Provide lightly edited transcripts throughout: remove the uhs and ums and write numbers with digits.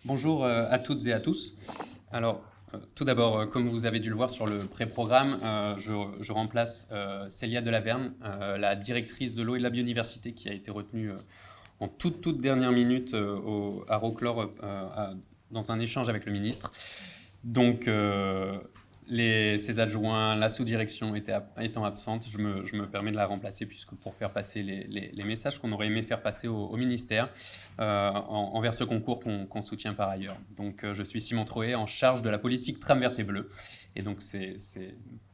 Bonjour à toutes et à tous. Alors, tout d'abord, comme vous avez dû le voir sur le pré-programme, je remplace Célia Delaverne, la directrice de l'eau et de la biodiversité qui a été retenue en toute dernière minute à Roclore dans un échange avec le ministre. Donc, ses adjoints, la sous-direction étant absente, je me permets de la remplacer puisque pour faire passer les messages qu'on aurait aimé faire passer au ministère envers ce concours qu'on soutient par ailleurs. Donc je suis Simon Troé, en charge de la politique Tram verte et bleue. Et donc c'est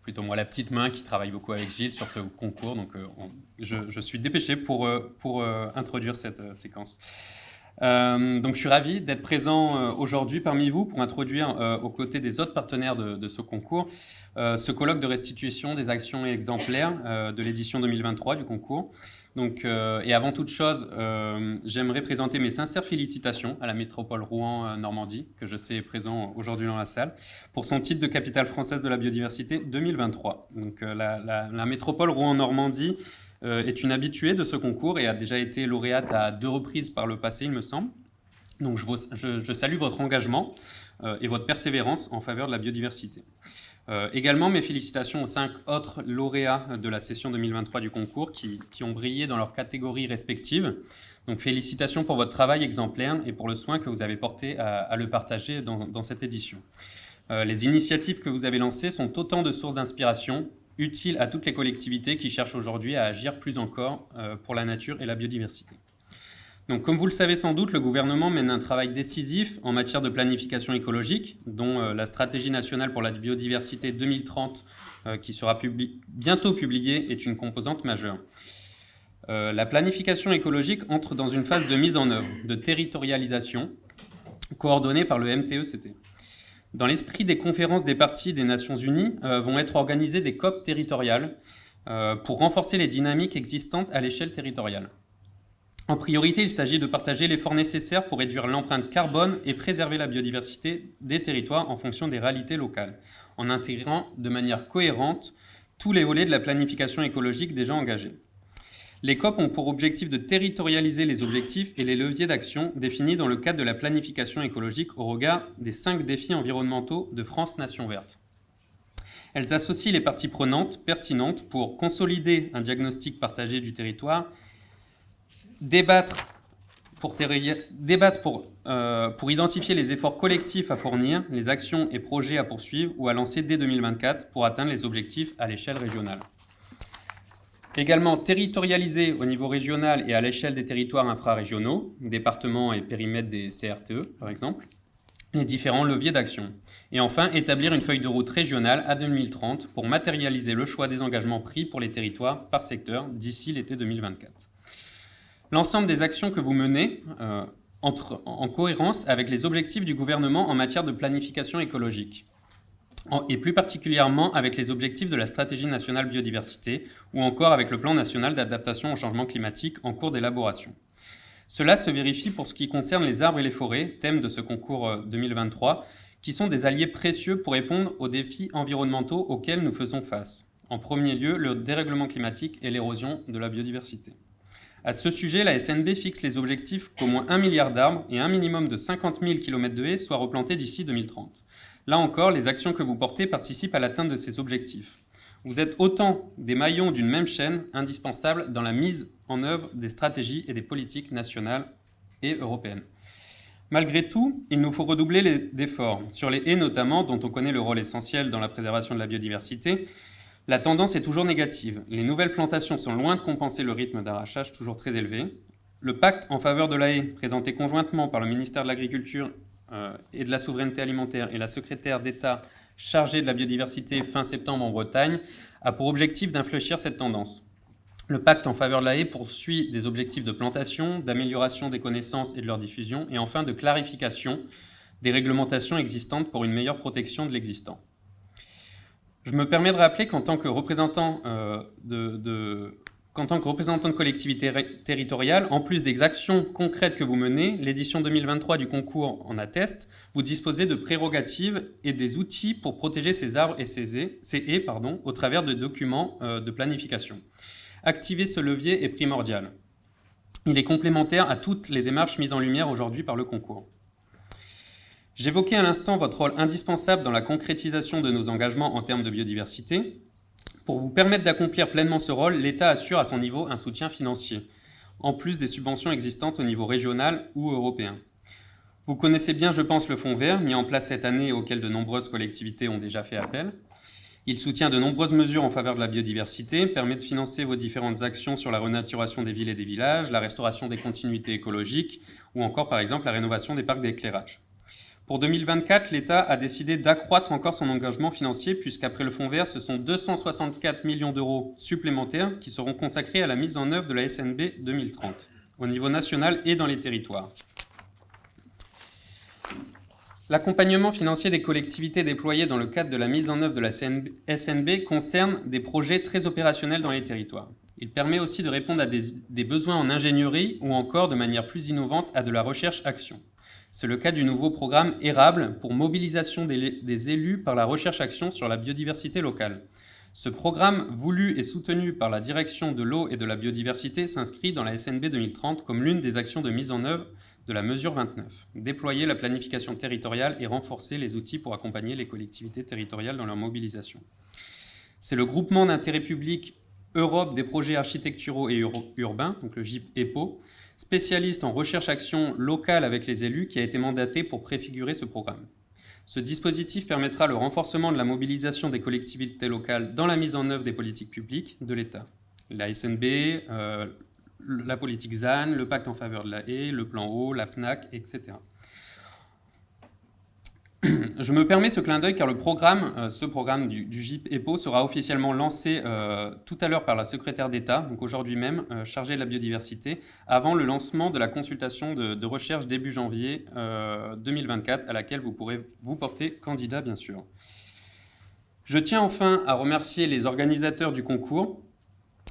plutôt moi la petite main qui travaille beaucoup avec Gilles sur ce concours. Donc je suis dépêché pour introduire cette séquence. Donc je suis ravi d'être présent aujourd'hui parmi vous pour introduire aux côtés des autres partenaires de ce concours ce colloque de restitution des actions exemplaires de l'édition 2023 du concours. Donc, et avant toute chose, j'aimerais présenter mes sincères félicitations à la métropole Rouen-Normandie, que je sais est présent aujourd'hui dans la salle, pour son titre de capitale française de la biodiversité 2023. Donc la métropole Rouen-Normandie est une habituée de ce concours et a déjà été lauréate à 2 reprises par le passé, il me semble. Donc je salue votre engagement et votre persévérance en faveur de la biodiversité. Également, mes félicitations aux 5 autres lauréats de la session 2023 du concours qui ont brillé dans leurs catégories respectives. Donc félicitations pour votre travail exemplaire et pour le soin que vous avez porté à le partager dans cette édition. Les initiatives que vous avez lancées sont autant de sources d'inspiration utiles à toutes les collectivités qui cherchent aujourd'hui à agir plus encore pour la nature et la biodiversité. Donc, comme vous le savez sans doute, le gouvernement mène un travail décisif en matière de planification écologique, dont la stratégie nationale pour la biodiversité 2030, qui sera bientôt publiée, est une composante majeure. La planification écologique entre dans une phase de mise en œuvre, de territorialisation, coordonnée par le MTECT. Dans l'esprit des conférences des parties des Nations Unies, vont être organisées des COP territoriales pour renforcer les dynamiques existantes à l'échelle territoriale. En priorité, il s'agit de partager l'effort nécessaire pour réduire l'empreinte carbone et préserver la biodiversité des territoires en fonction des réalités locales, en intégrant de manière cohérente tous les volets de la planification écologique déjà engagés. Les COP ont pour objectif de territorialiser les objectifs et les leviers d'action définis dans le cadre de la planification écologique au regard des 5 défis environnementaux de France Nation Verte. Elles associent les parties prenantes pertinentes pour consolider un diagnostic partagé du territoire, débattre pour identifier les efforts collectifs à fournir, les actions et projets à poursuivre ou à lancer dès 2024 pour atteindre les objectifs à l'échelle régionale. Également territorialiser au niveau régional et à l'échelle des territoires infrarégionaux, départements et périmètres des CRTE par exemple, les différents leviers d'action. Et enfin, établir une feuille de route régionale à 2030 pour matérialiser le choix des engagements pris pour les territoires par secteur d'ici l'été 2024. L'ensemble des actions que vous menez entrent en cohérence avec les objectifs du gouvernement en matière de planification écologique, et plus particulièrement avec les objectifs de la stratégie nationale biodiversité ou encore avec le plan national d'adaptation au changement climatique en cours d'élaboration. Cela se vérifie pour ce qui concerne les arbres et les forêts, thème de ce concours 2023, qui sont des alliés précieux pour répondre aux défis environnementaux auxquels nous faisons face. En premier lieu, le dérèglement climatique et l'érosion de la biodiversité. À ce sujet, la SNB fixe les objectifs qu'au moins 1 milliard d'arbres et un minimum de 50 000 km de haies soient replantés d'ici 2030. Là encore, les actions que vous portez participent à l'atteinte de ces objectifs. Vous êtes autant des maillons d'une même chaîne indispensables dans la mise en œuvre des stratégies et des politiques nationales et européennes. Malgré tout, il nous faut redoubler d'efforts, sur les haies notamment, dont on connaît le rôle essentiel dans la préservation de la biodiversité. La tendance est toujours négative. Les nouvelles plantations sont loin de compenser le rythme d'arrachage toujours très élevé. Le pacte en faveur de la haie, présenté conjointement par le ministère de l'Agriculture et de la Souveraineté alimentaire et la secrétaire d'État chargée de la biodiversité fin septembre en Bretagne, a pour objectif d'infléchir cette tendance. Le pacte en faveur de la haie poursuit des objectifs de plantation, d'amélioration des connaissances et de leur diffusion, et enfin de clarification des réglementations existantes pour une meilleure protection de l'existant. Je me permets de rappeler qu'en tant que représentant de collectivités territoriales, en plus des actions concrètes que vous menez, l'édition 2023 du concours en atteste, vous disposez de prérogatives et des outils pour protéger ces arbres et ces haies au travers de documents de planification. Activer ce levier est primordial. Il est complémentaire à toutes les démarches mises en lumière aujourd'hui par le concours. J'évoquais à l'instant votre rôle indispensable dans la concrétisation de nos engagements en termes de biodiversité. Pour vous permettre d'accomplir pleinement ce rôle, l'État assure à son niveau un soutien financier, en plus des subventions existantes au niveau régional ou européen. Vous connaissez bien, je pense, le Fonds vert, mis en place cette année et auquel de nombreuses collectivités ont déjà fait appel. Il soutient de nombreuses mesures en faveur de la biodiversité, permet de financer vos différentes actions sur la renaturation des villes et des villages, la restauration des continuités écologiques, ou encore, par exemple, la rénovation des parcs d'éclairage. Pour 2024, l'État a décidé d'accroître encore son engagement financier, puisqu'après le Fonds vert, ce sont 264 millions d'euros supplémentaires qui seront consacrés à la mise en œuvre de la SNB 2030, au niveau national et dans les territoires. L'accompagnement financier des collectivités déployées dans le cadre de la mise en œuvre de la SNB concerne des projets très opérationnels dans les territoires. Il permet aussi de répondre à des besoins en ingénierie ou encore, de manière plus innovante, à de la recherche-action. C'est le cas du nouveau programme Érable pour mobilisation des élus par la recherche-action sur la biodiversité locale. Ce programme, voulu et soutenu par la Direction de l'eau et de la biodiversité, s'inscrit dans la SNB 2030 comme l'une des actions de mise en œuvre de la mesure 29. Déployer la planification territoriale et renforcer les outils pour accompagner les collectivités territoriales dans leur mobilisation. C'est le groupement d'intérêt public Europe des projets architecturaux et urbains, donc le GIP EPO, spécialiste en recherche-action locale avec les élus, qui a été mandaté pour préfigurer ce programme. Ce dispositif permettra le renforcement de la mobilisation des collectivités locales dans la mise en œuvre des politiques publiques de l'État. La SNB, la politique ZAN, le pacte en faveur de la haie, le plan eau, la PNAC, etc. Je me permets ce clin d'œil car ce programme du GIP EPO sera officiellement lancé tout à l'heure par la secrétaire d'État, donc aujourd'hui même, chargée de la biodiversité, avant le lancement de la consultation de recherche début janvier 2024, à laquelle vous pourrez vous porter candidat, bien sûr. Je tiens enfin à remercier les organisateurs du concours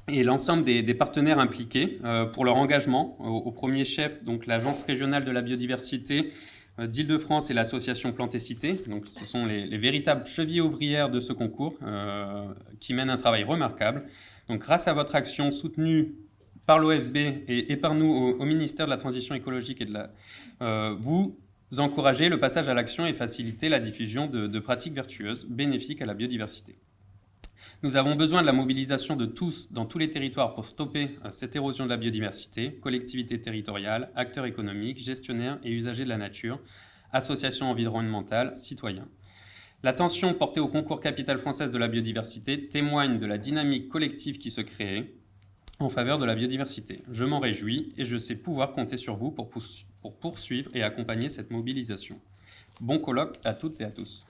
et l'ensemble des partenaires impliqués pour leur engagement, au premier chef, donc l'Agence régionale de la biodiversité d'Île-de-France et l'association Plantes et Cités. Donc, ce sont les véritables chevilles ouvrières de ce concours qui mènent un travail remarquable. Donc, grâce à votre action soutenue par l'OFB et par nous au ministère de la Transition écologique et vous encouragez le passage à l'action et facilitez la diffusion de pratiques vertueuses bénéfiques à la biodiversité. Nous avons besoin de la mobilisation de tous dans tous les territoires pour stopper cette érosion de la biodiversité, collectivités territoriales, acteurs économiques, gestionnaires et usagers de la nature, associations environnementales, citoyens. L'attention portée au concours Capitale française de la biodiversité témoigne de la dynamique collective qui se crée en faveur de la biodiversité. Je m'en réjouis et je sais pouvoir compter sur vous pour poursuivre et accompagner cette mobilisation. Bon colloque à toutes et à tous.